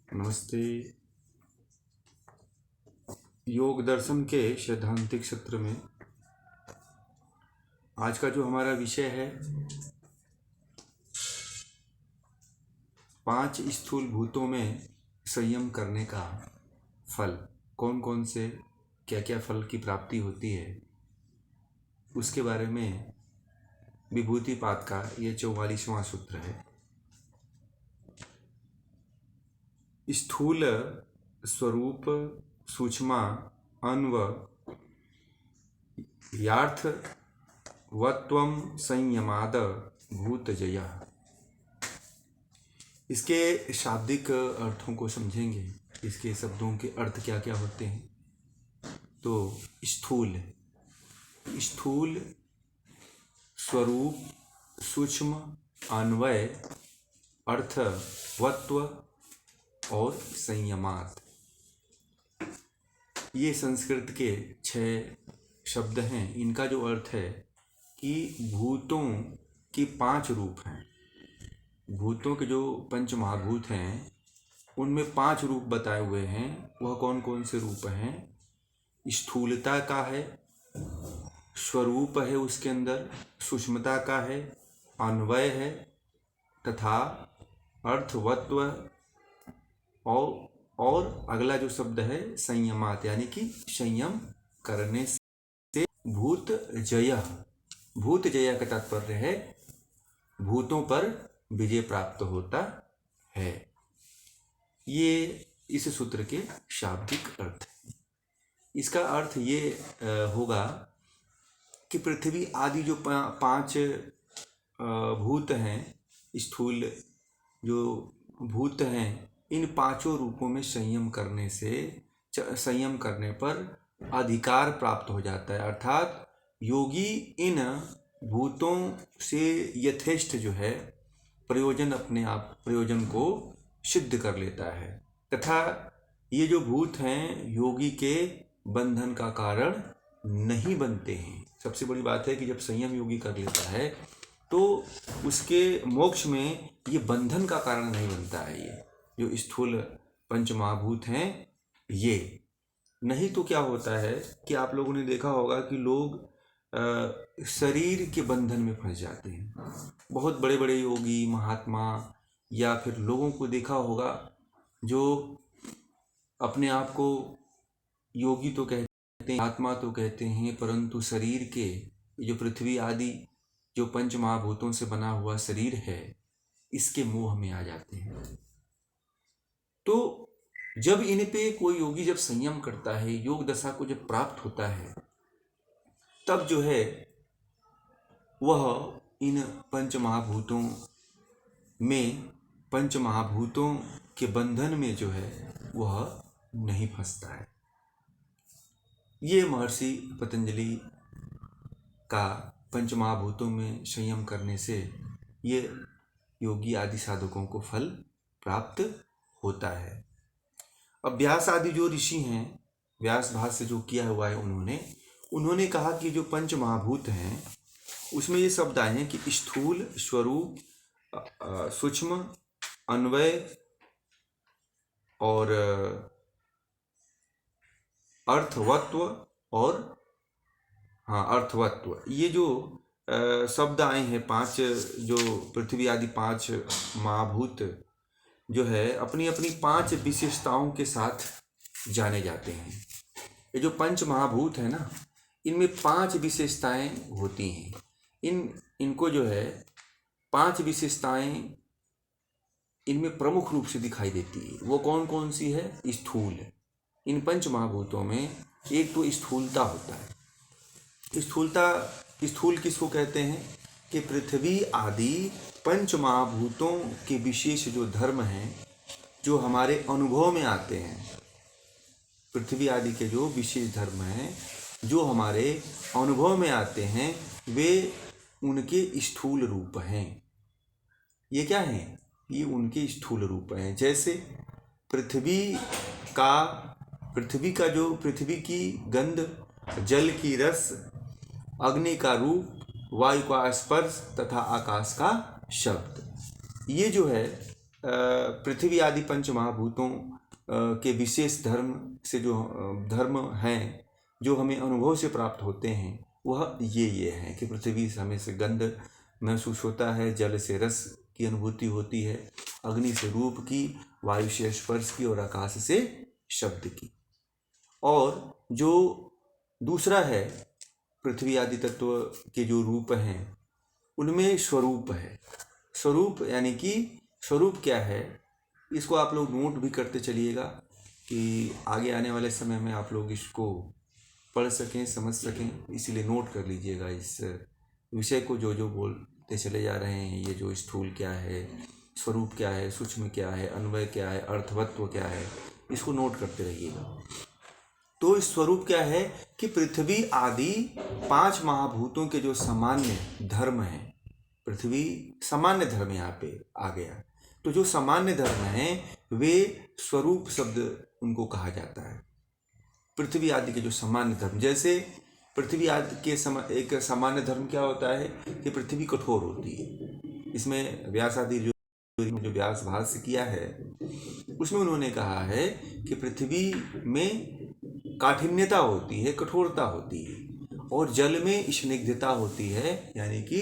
नमस्ते। योग दर्शन के सैद्धांतिक सत्र में आज का जो हमारा विषय है 5 स्थूल भूतों में संयम करने का फल, कौन कौन से क्या क्या फल की प्राप्ति होती है, उसके बारे में विभूतिपाद का ये 44वां सूत्र है। स्थूल स्वरूप सूक्ष्मा अन्व यार्थवत्वं संयमाद भूतजय। इसके शाब्दिक अर्थों को समझेंगे, इसके शब्दों के अर्थ क्या क्या होते हैं। तो स्थूल स्वरूप सूक्ष्म अन्वय अर्थवत्व और संयमात, ये संस्कृत के 6 शब्द हैं। इनका जो अर्थ है कि भूतों के 5 रूप हैं। भूतों के जो 5 महाभूत हैं उनमें 5 रूप बताए हुए हैं। वह कौन कौन से रूप हैं? स्थूलता का है, स्वरूप है उसके अंदर, सूक्ष्मता का है, अन्वय है तथा अर्थवत्व और अगला जो शब्द है संयमात, यानी कि संयम करने से भूत जय। भूत जय का तात्पर्य है भूतों पर विजय प्राप्त होता है। ये इस सूत्र के शाब्दिक अर्थ है। इसका अर्थ ये होगा कि पृथ्वी आदि जो 5 भूत हैं, स्थूल जो भूत हैं, इन 5 रूपों में संयम करने पर अधिकार प्राप्त हो जाता है। अर्थात योगी इन भूतों से यथेष्ट जो है प्रयोजन को सिद्ध कर लेता है तथा ये जो भूत हैं योगी के बंधन का कारण नहीं बनते हैं। सबसे बड़ी बात है कि जब संयम योगी कर लेता है तो उसके मोक्ष में ये बंधन का कारण नहीं बनता है। ये जो स्थूल 5 महाभूत हैं ये नहीं तो क्या होता है कि आप लोगों ने देखा होगा कि लोग शरीर के बंधन में फंस जाते हैं। बहुत बड़े बड़े योगी महात्मा या फिर लोगों को देखा होगा जो अपने आप को योगी तो कहते हैं, आत्मा तो कहते हैं, परंतु शरीर के जो पृथ्वी आदि जो 5 महाभूतों से बना हुआ शरीर है इसके मोह में आ जाते हैं। तो जब इन पे कोई योगी जब संयम करता है, योग दशा को जब प्राप्त होता है, तब जो है वह इन 5 महाभूतों के बंधन में जो है वह नहीं फंसता है। ये महर्षि पतंजलि का 5 महाभूतों में संयम करने से ये योगी आदि साधकों को फल प्राप्त होता है। अब व्यास आदि जो ऋषि हैं, व्यास भाष्य जो किया हुआ है उन्होंने कहा कि जो 5 महाभूत हैं उसमें ये शब्द आए हैं कि स्थूल स्वरूप सूक्ष्म अन्वय और अर्थवत्व ये जो शब्द आए हैं 5 जो पृथ्वी आदि 5 महाभूत जो है अपनी अपनी 5 विशेषताओं के साथ जाने जाते हैं। ये जो 5 महाभूत है ना, इनमें 5 विशेषताएं होती हैं। इनको जो है 5 विशेषताएं इनमें प्रमुख रूप से दिखाई देती है। वो कौन कौन सी है? स्थूल, इन 5 महाभूतों में एक तो स्थूलता होता है। स्थूल किसको कहते हैं कि पृथ्वी आदि 5 महाभूतों के विशेष जो धर्म हैं जो हमारे अनुभव में आते हैं, पृथ्वी आदि के जो विशेष धर्म हैं जो हमारे अनुभव में आते हैं वे उनके स्थूल रूप हैं। ये क्या हैं? ये उनके स्थूल रूप हैं। जैसे पृथ्वी की गंध, जल की रस, अग्नि का रूप, वायु का स्पर्श तथा आकाश का शब्द, ये जो है पृथ्वी आदि पंच महाभूतों के विशेष धर्म से जो धर्म हैं जो हमें अनुभव से प्राप्त होते हैं वह ये हैं कि पृथ्वी से हमें से गंध महसूस होता है, जल से रस की अनुभूति होती है, अग्नि से रूप की, वायु से स्पर्श की और आकाश से शब्द की। और जो दूसरा है पृथ्वी आदि तत्व के जो रूप हैं उनमें स्वरूप है। स्वरूप यानी कि स्वरूप क्या है, इसको आप लोग नोट भी करते चलिएगा कि आगे आने वाले समय में आप लोग इसको पढ़ सकें, समझ सकें, इसीलिए नोट कर लीजिएगा इस विषय को। जो जो बोलते चले जा रहे हैं, ये जो स्थूल क्या है, स्वरूप क्या है, सूक्ष्म क्या है, अन्वय क्या है, अर्थवत्व क्या है, इसको नोट करते रहिएगा। तो इस स्वरूप क्या है कि पृथ्वी आदि 5 महाभूतों के जो सामान्य धर्म हैं, पृथ्वी सामान्य धर्म यहाँ पे आ गया, तो जो सामान्य धर्म हैं वे स्वरूप शब्द उनको कहा जाता है। पृथ्वी आदि के जो सामान्य धर्म, जैसे पृथ्वी आदि के एक सामान्य धर्म क्या होता है कि पृथ्वी कठोर होती है। इसमें व्यास आदि जो व्यास भाष्य किया है उसमें उन्होंने कहा है कि पृथ्वी में काठिन्यता होती है, कठोरता होती है, और जल में स्निग्धता होती है यानी कि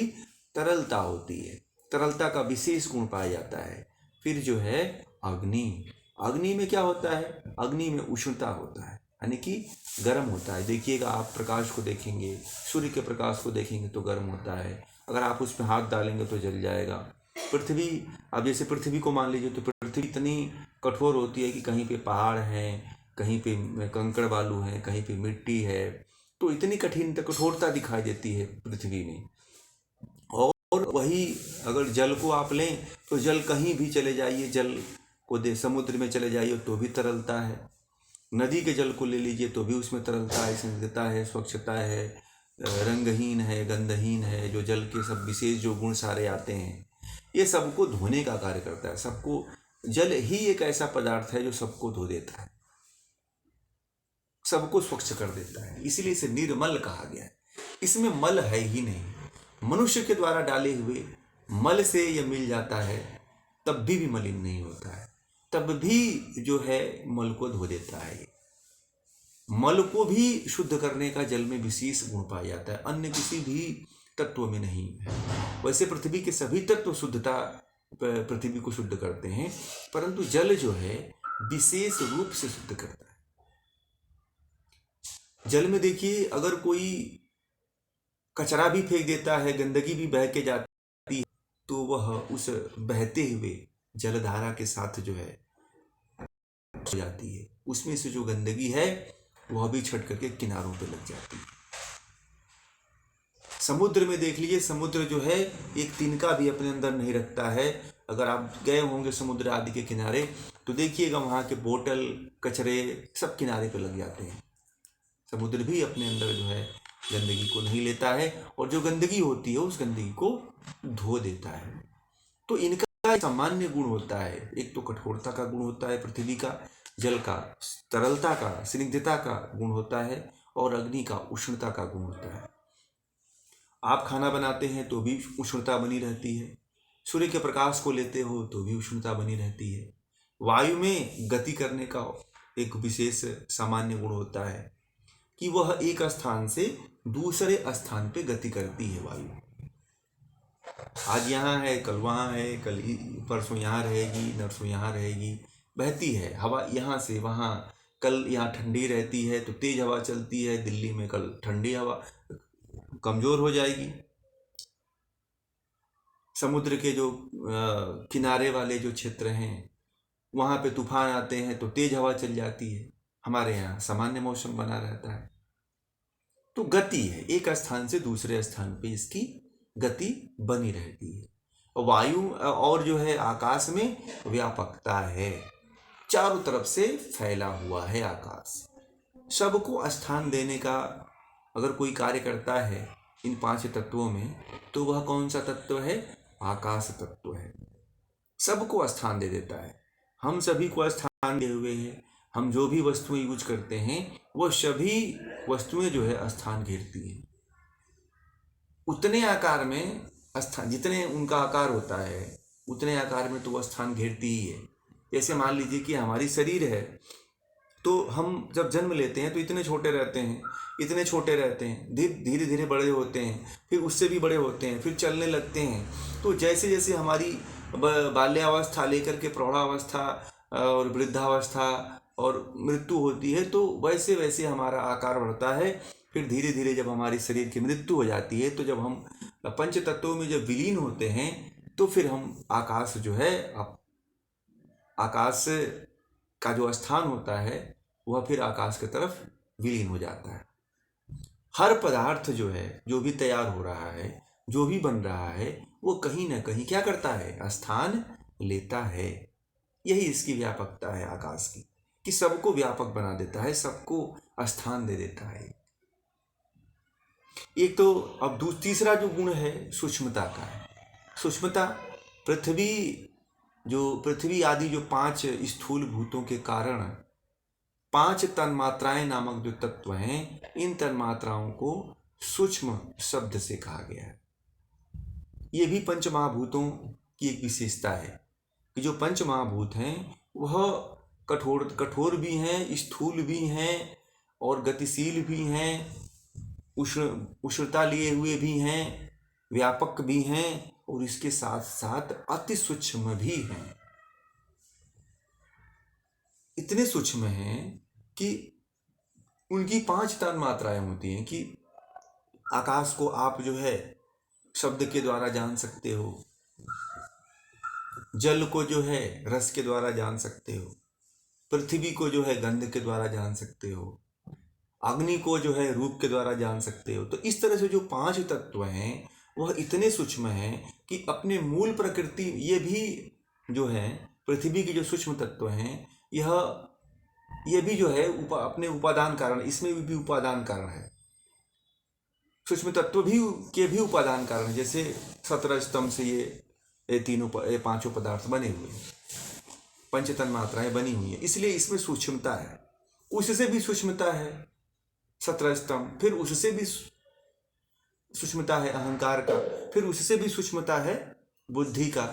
तरलता होती है। तरलता का विशेष गुण पाया जाता है। फिर जो है अग्नि में क्या होता है, अग्नि में उष्णता होता है यानी कि गर्म होता है। देखिएगा आप प्रकाश को देखेंगे, सूर्य के प्रकाश को देखेंगे तो गर्म होता है, अगर आप उस पर हाथ डालेंगे तो जल जाएगा। पृथ्वी, अब जैसे पृथ्वी को मान लीजिए तो पृथ्वी इतनी कठोर होती है कि कहीं पे पहाड़ हैं, कहीं पे कंकड़ बालू हैं, कहीं पे मिट्टी है, तो इतनी कठोरता दिखाई देती है पृथ्वी में। और वही अगर जल को आप लें तो जल कहीं भी चले जाइए, जल को समुद्र में चले जाइए तो भी तरलता है। नदी के जल को ले लीजिए तो भी उसमें तरलता है, स्निग्धता है, स्वच्छता है, रंगहीन है, गंधहीन है, जो जल के सब विशेष जो गुण सारे आते हैं, ये सबको धोने का कार्य करता है। सबको, जल ही एक ऐसा पदार्थ है जो सबको धो देता है, सबको स्वच्छ कर देता है, इसलिए इसे निर्मल कहा गया है। इसमें मल है ही नहीं। मनुष्य के द्वारा डाले हुए मल से यह मिल जाता है तब भी मलिन नहीं होता है, तब भी जो है मल को धो देता है। मल को भी शुद्ध करने का जल में विशेष गुण पाया जाता है, अन्य किसी भी तत्व में नहीं है। वैसे पृथ्वी के सभी तत्व शुद्धता पृथ्वी को शुद्ध करते हैं, परंतु जल जो है विशेष रूप से शुद्ध करता है। जल में देखिए अगर कोई कचरा भी फेंक देता है, गंदगी भी बह के जाती है, तो वह उस बहते हुए जलधारा के साथ जो है हो जाती है, उसमें से जो गंदगी है वह भी छट करके किनारों पे लग जाती है। समुद्र में देख लीजिए, समुद्र जो है एक तिनका भी अपने अंदर नहीं रखता है। अगर आप गए होंगे समुद्र आदि के किनारे तो देखिएगा वहाँ के बोतल, कचरे सब किनारे पे लग जाते हैं। समुद्र भी अपने अंदर जो है गंदगी को नहीं लेता है, और जो गंदगी होती है उस गंदगी को धो देता है। तो इनका सामान्य गुण होता है, एक तो कठोरता का गुण होता है पृथ्वी का, जल का तरलता का, स्निग्धता का गुण होता है, और अग्नि का उष्णता का गुण होता है। आप खाना बनाते हैं तो भी उष्णता बनी रहती है, सूर्य के प्रकाश को लेते हो तो भी उष्णता बनी रहती है। वायु में गति करने का एक विशेष सामान्य गुण होता है कि वह एक स्थान से दूसरे स्थान पे गति करती है। वायु आज यहाँ है, कल वहाँ है, कल परसों यहाँ रहेगी, नरसों यहाँ रहेगी, बहती है। हवा यहाँ से वहाँ, कल यहाँ ठंडी रहती है तो तेज हवा चलती है दिल्ली में, कल ठंडी हवा कमज़ोर हो जाएगी। समुद्र के जो किनारे वाले जो क्षेत्र हैं वहाँ पे तूफान आते हैं तो तेज हवा चल जाती है। हमारे यहाँ सामान्य मौसम बना रहता है। तो गति है, एक स्थान से दूसरे स्थान पे इसकी गति बनी रहती है। वायु और जो है आकाश में व्यापकता है, चारों तरफ से फैला हुआ है आकाश। सबको स्थान देने का अगर कोई कार्य करता है इन 5 तत्वों में तो वह कौन सा तत्व है? आकाश तत्व है। सबको स्थान दे देता है, हम सभी को स्थान दिए हुए हैं। हम जो भी वस्तुएं यूज करते हैं वह सभी वस्तुएं जो है स्थान घेरती हैं। उतने आकार में स्थान, जितने उनका आकार होता है उतने आकार में तो वह स्थान घेरती ही है। जैसे मान लीजिए कि हमारी शरीर है, तो हम जब जन्म लेते हैं तो इतने छोटे रहते हैं, इतने छोटे रहते हैं, धीरे धीरे बड़े होते हैं, फिर उससे भी बड़े होते हैं, फिर चलने लगते हैं। तो जैसे जैसे हमारी बाल्यावस्था लेकर के प्रौढ़ावस्था और वृद्धावस्था और मृत्यु होती है, तो वैसे वैसे हमारा आकार बढ़ता है। फिर धीरे धीरे जब हमारी शरीर की मृत्यु हो जाती है, तो जब हम पंच तत्वों में जब विलीन होते हैं, तो फिर हम आकाश जो है, आकाश का जो स्थान होता है वह फिर आकाश की तरफ विलीन हो जाता है। हर पदार्थ जो है, जो भी तैयार हो रहा है, जो भी बन रहा है, वो कहीं ना कहीं क्या करता है, स्थान लेता है। यही इसकी व्यापकता है आकाश की, कि सबको व्यापक बना देता है, सबको स्थान दे देता है। एक तो अब तीसरा जो गुण है सूक्ष्मता का है। सूक्ष्मता, पृथ्वी आदि जो 5 स्थूल भूतों के कारण 5 तन्मात्राएं नामक जो तत्व हैं, इन तन्मात्राओं को सूक्ष्म शब्द से कहा गया है। ये भी पंच महाभूतों की एक विशेषता है कि जो पंच महाभूत हैं वह कठोर भी हैं, स्थूल भी हैं और गतिशील भी हैं, उष्णता लिए हुए भी हैं, व्यापक भी हैं और इसके साथ साथ अति सूक्ष्म भी हैं। इतने सूक्ष्म हैं कि उनकी 5 तन्मात्राएं होती हैं कि आकाश को आप जो है शब्द के द्वारा जान सकते हो, जल को जो है रस के द्वारा जान सकते हो, पृथ्वी को जो है गंध के द्वारा जान सकते हो, अग्नि को जो है रूप के द्वारा जान सकते हो। तो इस तरह से जो 5 तत्व हैं वह इतने सूक्ष्म हैं कि अपने मूल प्रकृति, ये भी जो है पृथ्वी के जो सूक्ष्म तत्व हैं, यह भी जो है अपने उपादान कारण, इसमें भी उपादान कारण है, सूक्ष्म तत्व भी के भी उपादान कारण है। जैसे 17 स्तंभ से ये 5 पदार्थ बने हुए हैं, पंच तन्मात्राएं बनी हुई है, इसलिए इसमें सूक्ष्मता है। उससे भी सूक्ष्मता है 17 स्तंभ, फिर उससे भी सूक्ष्मता है अहंकार का, फिर उससे भी सूक्ष्मता है बुद्धि का,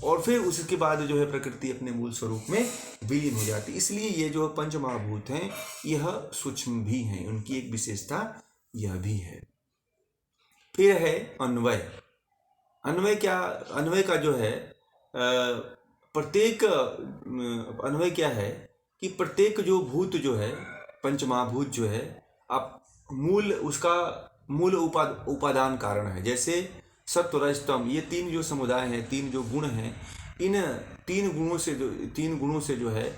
और फिर उसके बाद जो है प्रकृति अपने मूल स्वरूप में विलीन हो जाती। इसलिए ये जो पंच महाभूत हैं यह सूक्ष्म भी हैं, उनकी एक विशेषता यह भी है। फिर है अन्वय। अन्वय का जो है प्रत्येक अन्वय क्या है कि प्रत्येक जो भूत जो है, पंच महाभूत जो है, अब उसका मूल उपादान कारण है। जैसे सत्व रज तम, ये 3 जो समुदाय हैं, 3 जो गुण हैं, इन 3 गुणों से जो है,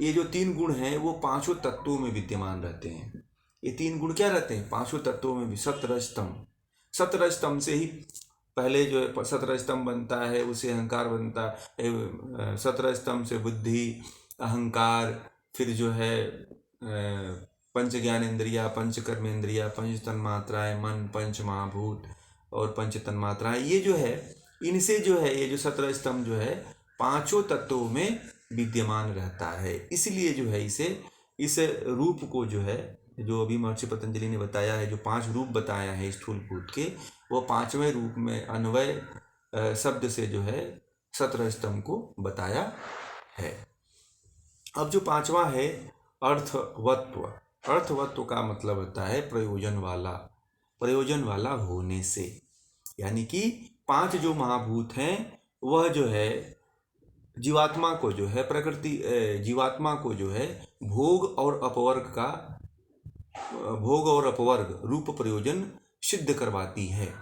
ये जो 3 गुण हैं वो 5 तत्वों में विद्यमान रहते हैं। ये 3 गुण क्या रहते हैं 5 तत्वों में भी। सत्व रज से ही पहले जो है 17 स्तंभ बनता है, उसे अहंकार बनता है। 17 स्तंभ से बुद्धि, अहंकार, फिर जो है पंच ज्ञानेन्द्रिया, पंच कर्मेंद्रिया, पंच तन्मात्राएं, मन, पंच महाभूत और पंच तन्मात्राएं, ये जो है इनसे जो है ये जो 17 स्तंभ जो है 5 तत्वों में विद्यमान रहता है। इसलिए जो है इस रूप को जो है, जो अभी महर्षि पतंजलि ने बताया है, जो 5 रूप बताया है स्थूल भूत के, वो 5वें रूप में अन्वय शब्द से जो है 17 स्तंभ को बताया है। अब जो 5वां है अर्थवत्व। अर्थवत्व का मतलब होता है प्रयोजन वाला होने से, यानी कि 5 जो महाभूत हैं वह जो है जीवात्मा को जो है जीवात्मा को जो है भोग और अपवर्ग रूप प्रयोजन सिद्ध करवाती है।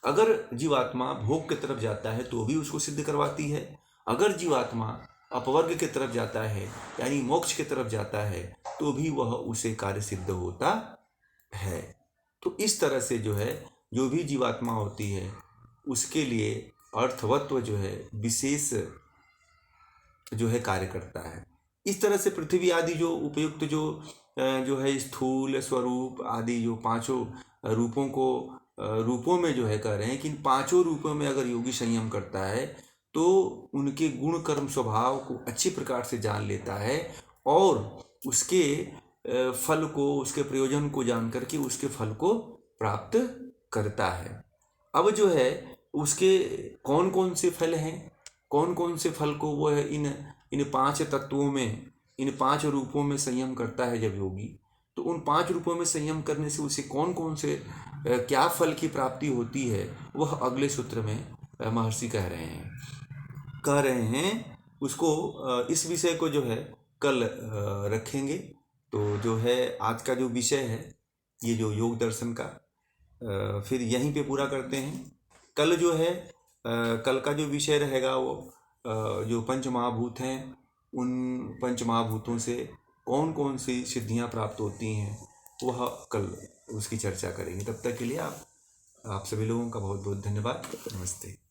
अगर जीवात्मा भोग की तरफ जाता है तो भी उसको सिद्ध करवाती है, अगर जीवात्मा अपवर्ग की तरफ जाता है यानी मोक्ष की तरफ जाता है तो भी वह उसे कार्य सिद्ध होता है। तो इस तरह से जो है जो भी जीवात्मा होती है उसके लिए अर्थवत्व जो है विशेष जो है कार्य करता है। इस तरह से पृथ्वी आदि जो उपयुक्त जो है स्थूल स्वरूप आदि जो 5 रूपों में जो है कह रहे हैं कि इन 5 रूपों में अगर योगी संयम करता है तो उनके गुण कर्म स्वभाव को अच्छी प्रकार से जान लेता है और उसके फल को, उसके प्रयोजन को जान करके उसके फल को प्राप्त करता है। अब जो है उसके कौन कौन से फल हैं, कौन कौन से फल को वो है इन 5 तत्वों में, इन 5 रूपों में संयम करता है जब योगी, तो उन 5 रूपों में संयम करने से उसे कौन कौन से क्या फल की प्राप्ति होती है, वह अगले सूत्र में महर्षि कह रहे हैं। उसको इस विषय को जो है कल रखेंगे। तो जो है आज का जो विषय है ये जो योग दर्शन का फिर यहीं पे पूरा करते हैं। कल जो है कल का जो विषय रहेगा वो जो पंच महाभूत हैं, उन पंच महाभूतों से कौन कौन सी सिद्धियां प्राप्त होती हैं वह कल उसकी चर्चा करेंगे। तब तक के लिए आप सभी लोगों का बहुत बहुत धन्यवाद। नमस्ते।